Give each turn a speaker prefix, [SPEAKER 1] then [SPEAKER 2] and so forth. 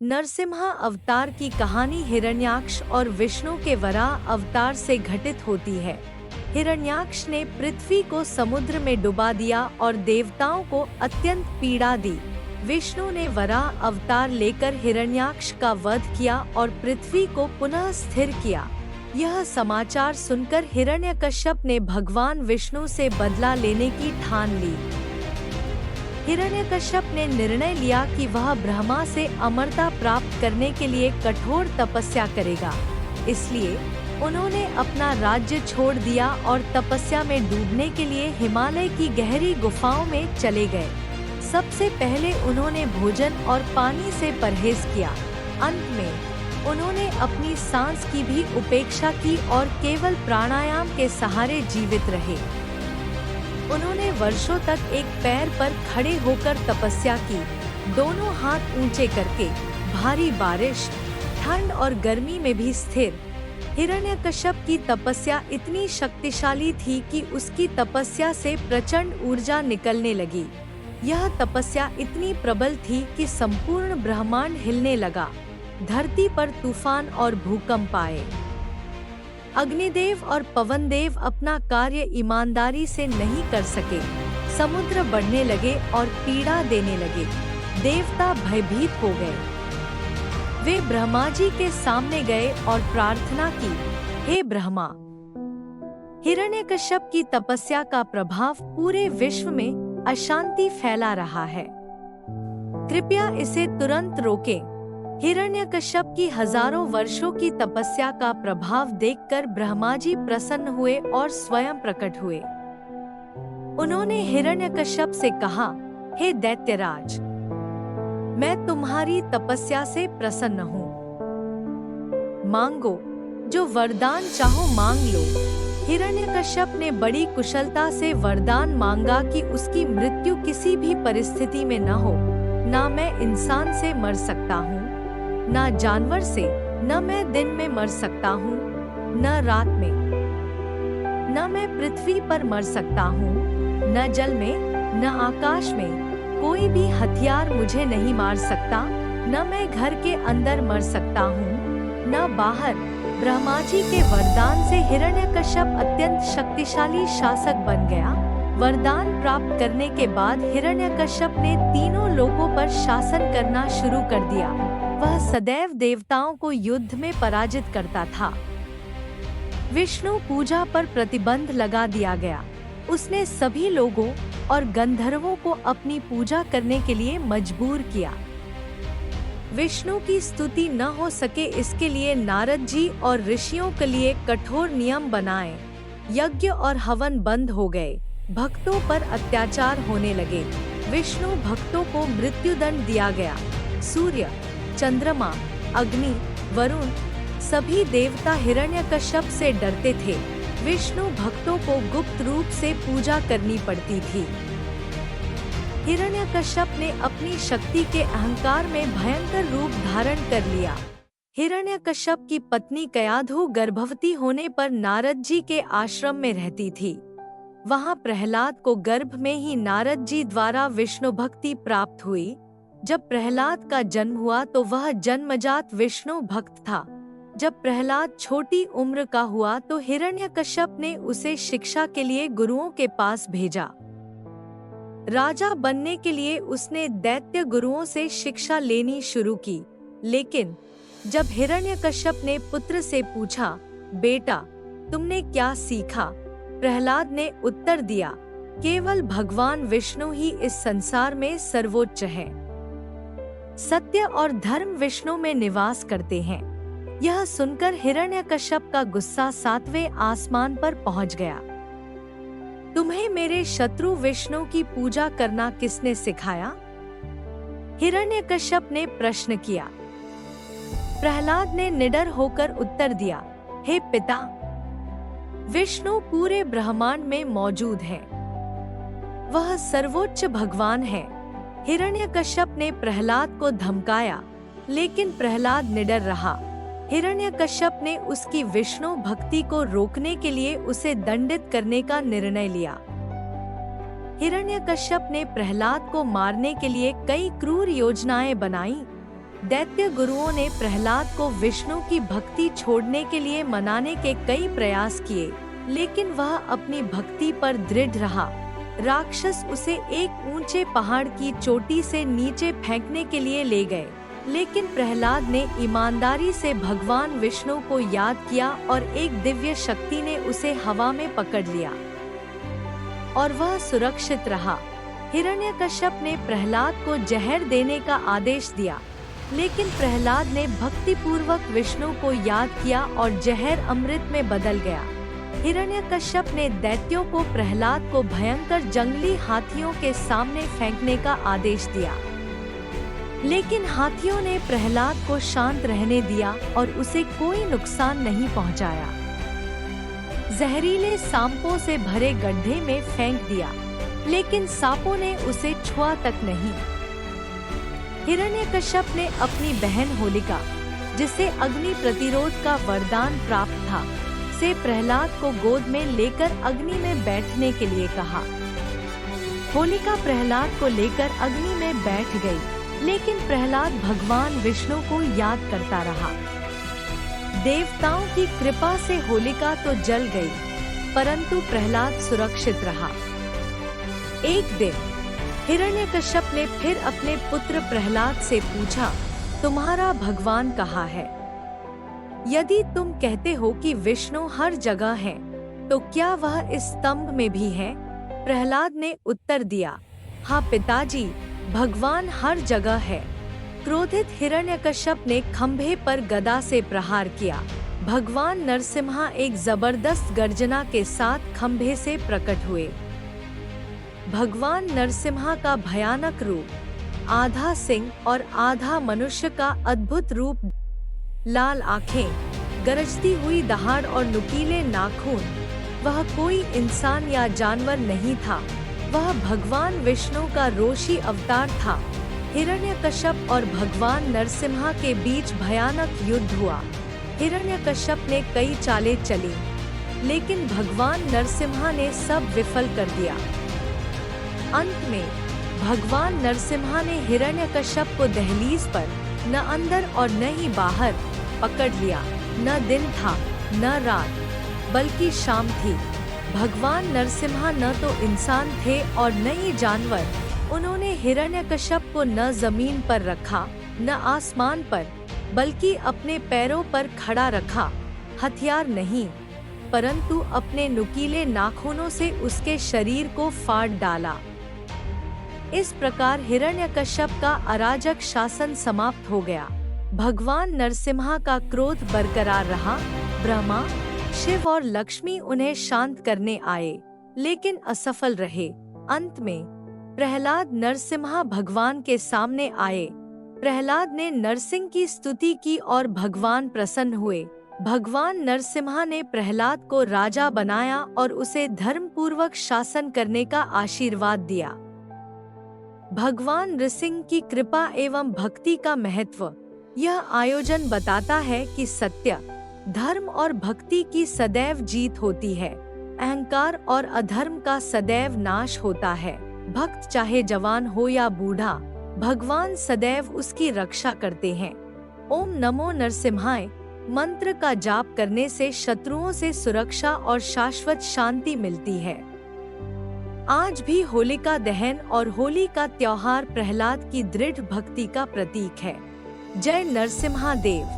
[SPEAKER 1] नरसिम्हा अवतार की कहानी हिरण्याक्ष और विष्णु के वराह अवतार से घटित होती है। हिरण्याक्ष ने पृथ्वी को समुद्र में डुबा दिया और देवताओं को अत्यंत पीड़ा दी। विष्णु ने वराह अवतार लेकर हिरण्याक्ष का वध किया और पृथ्वी को पुनः स्थिर किया। यह समाचार सुनकर हिरण्यकश्यप ने भगवान विष्णु से बदला लेने की ठान ली। हिरण्यकश्यप ने निर्णय लिया कि वह ब्रह्मा से अमरता प्राप्त करने के लिए कठोर तपस्या करेगा। इसलिए उन्होंने अपना राज्य छोड़ दिया और तपस्या में डूबने के लिए हिमालय की गहरी गुफाओं में चले गए। सबसे पहले उन्होंने भोजन और पानी से परहेज किया। अंत में उन्होंने अपनी सांस की भी उपेक्षा की और केवल प्राणायाम के सहारे जीवित रहे। उन्होंने वर्षों तक एक पैर पर खड़े होकर तपस्या की, दोनों हाथ ऊंचे करके, भारी बारिश, ठंड और गर्मी में भी स्थिर। हिरण्यकश्यप की तपस्या इतनी शक्तिशाली थी कि उसकी तपस्या से प्रचंड ऊर्जा निकलने लगी। यह तपस्या इतनी प्रबल थी कि संपूर्ण ब्रह्मांड हिलने लगा। धरती पर तूफान और भूकंप आए। अग्निदेव और पवनदेव अपना कार्य ईमानदारी से नहीं कर सके। समुद्र बढ़ने लगे और पीड़ा देने लगे। देवता भयभीत हो गए। वे ब्रह्मा जी के सामने गए और प्रार्थना की, हे ब्रह्मा, हिरण्यकश्यप की तपस्या का प्रभाव पूरे विश्व में अशांति फैला रहा है। कृपया इसे तुरंत रोकें। हिरण्यकश्यप की हजारों वर्षों की तपस्या का प्रभाव देखकर ब्रह्मा जी प्रसन्न हुए और स्वयं प्रकट हुए। उन्होंने हिरण्यकश्यप से कहा, हे दैत्यराज, मैं तुम्हारी तपस्या से प्रसन्न हूँ। मांगो, जो वरदान चाहो मांग लो। हिरण्यकश्यप ने बड़ी कुशलता से वरदान मांगा कि उसकी मृत्यु किसी भी परिस्थिति में न हो। ना मैं इंसान से मर सकता हूँ, न जानवर से, न मैं दिन में मर सकता हूँ, न रात में, न मैं पृथ्वी पर मर सकता हूँ, न जल में, न आकाश में। कोई भी हथियार मुझे नहीं मार सकता। न मैं घर के अंदर मर सकता हूँ, न बाहर। ब्रह्मा जी के वरदान से हिरण्यकश्यप अत्यंत शक्तिशाली शासक बन गया। वरदान प्राप्त करने के बाद हिरण्यकश्यप ने तीनों लोकों पर शासन करना शुरू कर दिया। वह सदैव देवताओं को युद्ध में पराजित करता था। विष्णु पूजा पर प्रतिबंध लगा दिया गया। उसने सभी लोगों और गंधर्वों को अपनी पूजा करने के लिए मजबूर किया। विष्णु की स्तुति न हो सके इसके लिए नारद जी और ऋषियों के लिए कठोर नियम बनाए। यज्ञ और हवन बंद हो गए। भक्तों पर अत्याचार होने लगे। विष्णु भक्तों को मृत्युदंड दिया गया। सूर्य, चंद्रमा, अग्नि, वरुण, सभी देवता हिरण्यकश्यप से डरते थे। विष्णु भक्तों को गुप्त रूप से पूजा करनी पड़ती थी। हिरण्यकश्यप ने अपनी शक्ति के अहंकार में भयंकर रूप धारण कर लिया। हिरण्यकश्यप की पत्नी कयाधु गर्भवती होने पर नारद जी के आश्रम में रहती थी। वहाँ प्रहलाद को गर्भ में ही नारद जी द्वारा विष्णु भक्ति प्राप्त हुई। जब प्रहलाद का जन्म हुआ तो वह जन्मजात विष्णु भक्त था। जब प्रहलाद छोटी उम्र का हुआ तो हिरण्यकश्यप ने उसे शिक्षा के लिए गुरुओं के पास भेजा। राजा बनने के लिए उसने दैत्य गुरुओं से शिक्षा लेनी शुरू की। लेकिन जब हिरण्यकश्यप ने पुत्र से पूछा, बेटा, तुमने क्या सीखा? प्रहलाद ने उत्तर दिया, केवल भगवान विष्णु ही इस संसार में सर्वोच्च है। सत्य और धर्म विष्णु में निवास करते हैं। यह सुनकर हिरण्यकश्यप का गुस्सा 7वें आसमान पर पहुंच गया। तुम्हें मेरे शत्रु विष्णु की पूजा करना किसने सिखाया? हिरण्यकश्यप ने प्रश्न किया। प्रहलाद ने निडर होकर उत्तर दिया, हे पिता, विष्णु पूरे ब्रह्मांड में मौजूद है। वह सर्वोच्च भगवान है। हिरण्यकश्यप ने प्रहलाद को धमकाया, लेकिन प्रहलाद निडर रहा। हिरण्यकश्यप ने उसकी विष्णु भक्ति को रोकने के लिए उसे दंडित करने का निर्णय लिया। हिरण्यकश्यप ने प्रहलाद को मारने के लिए कई क्रूर योजनाएं बनाई। दैत्य गुरुओं ने प्रहलाद को विष्णु की भक्ति छोड़ने के लिए मनाने के कई प्रयास किए, लेकिन वह अपनी भक्ति पर दृढ़ रहा। राक्षस उसे एक ऊंचे पहाड़ की चोटी से नीचे फेंकने के लिए ले गए, लेकिन प्रहलाद ने ईमानदारी से भगवान विष्णु को याद किया और एक दिव्य शक्ति ने उसे हवा में पकड़ लिया और वह सुरक्षित रहा। हिरण्यकश्यप ने प्रहलाद को जहर देने का आदेश दिया, लेकिन प्रहलाद ने भक्तिपूर्वक विष्णु को याद किया और जहर अमृत में बदल गया। हिरण्यकश्यप ने दैत्यों को प्रहलाद को भयंकर जंगली हाथियों के सामने फेंकने का आदेश दिया, लेकिन हाथियों ने प्रहलाद को शांत रहने दिया और उसे कोई नुकसान नहीं पहुंचाया। जहरीले सांपों से भरे गड्ढे में फेंक दिया, लेकिन सांपों ने उसे छुआ तक नहीं। हिरण्यकश्यप ने अपनी बहन होलिका, जिसे अग्नि प्रतिरोध का वरदान प्राप्त था, से प्रहलाद को गोद में लेकर अग्नि में बैठने के लिए कहा। होलिका प्रहलाद को लेकर अग्नि में बैठ गई, लेकिन प्रहलाद भगवान विष्णु को याद करता रहा। देवताओं की कृपा से होलिका तो जल गई, परंतु प्रहलाद सुरक्षित रहा। एक दिन हिरण्यकश्यप ने फिर अपने पुत्र प्रहलाद से पूछा, तुम्हारा भगवान कहाँ है? यदि तुम कहते हो कि विष्णु हर जगह है, तो क्या वह इस स्तंभ में भी है? प्रहलाद ने उत्तर दिया, हाँ पिताजी, भगवान हर जगह है। क्रोधित हिरण्यकश्यप ने खंभे पर गदा से प्रहार किया। भगवान नरसिम्हा एक जबरदस्त गर्जना के साथ खंभे से प्रकट हुए। भगवान नरसिम्हा का भयानक रूप, आधा सिंह और आधा मनुष्य का अद्भुत रूप, लाल आंखें, गरजती हुई दहाड़ और नुकीले नाखून, वह कोई इंसान या जानवर नहीं था, वह भगवान विष्णु का रोषी अवतार था। हिरण्यकश्यप और भगवान नरसिम्हा के बीच भयानक युद्ध हुआ। हिरण्यकश्यप ने कई चालें चली, लेकिन भगवान नरसिम्हा ने सब विफल कर दिया। अंत में भगवान नरसिम्हा ने हिरण्यकश्यप को दहलीज पर न अंदर और न ही बाहर पकड़ लिया। न दिन था न रात, बल्कि शाम थी। भगवान नरसिम्हा न तो इंसान थे और न ही जानवर। उन्होंने हिरण्यकश्यप को न जमीन पर रखा न आसमान पर, बल्कि अपने पैरों पर खड़ा रखा। हथियार नहीं, परंतु अपने नुकीले नाखूनों से उसके शरीर को फाड़ डाला। इस प्रकार हिरण्यकश्यप का अराजक शासन समाप्त हो गया। भगवान नरसिम्हा का क्रोध बरकरार रहा। ब्रह्मा, शिव और लक्ष्मी उन्हें शांत करने आए, लेकिन असफल रहे। अंत में प्रहलाद नरसिम्हा भगवान के सामने आए। प्रहलाद ने नरसिंह की स्तुति की और भगवान प्रसन्न हुए। भगवान नरसिम्हा ने प्रहलाद को राजा बनाया और उसे धर्मपूर्वक शासन करने का आशीर्वाद दिया। भगवान नृसिंह की कृपा एवं भक्ति का महत्व। यह आयोजन बताता है कि सत्य, धर्म और भक्ति की सदैव जीत होती है। अहंकार और अधर्म का सदैव नाश होता है। भक्त चाहे जवान हो या बूढ़ा, भगवान सदैव उसकी रक्षा करते हैं। ओम नमो नरसिम्हाय मंत्र का जाप करने से शत्रुओं से सुरक्षा और शाश्वत शांति मिलती है। आज भी होलिका दहन और होली का त्योहार प्रहलाद की दृढ़ भक्ति का प्रतीक है। जय नरसिम्हा देव।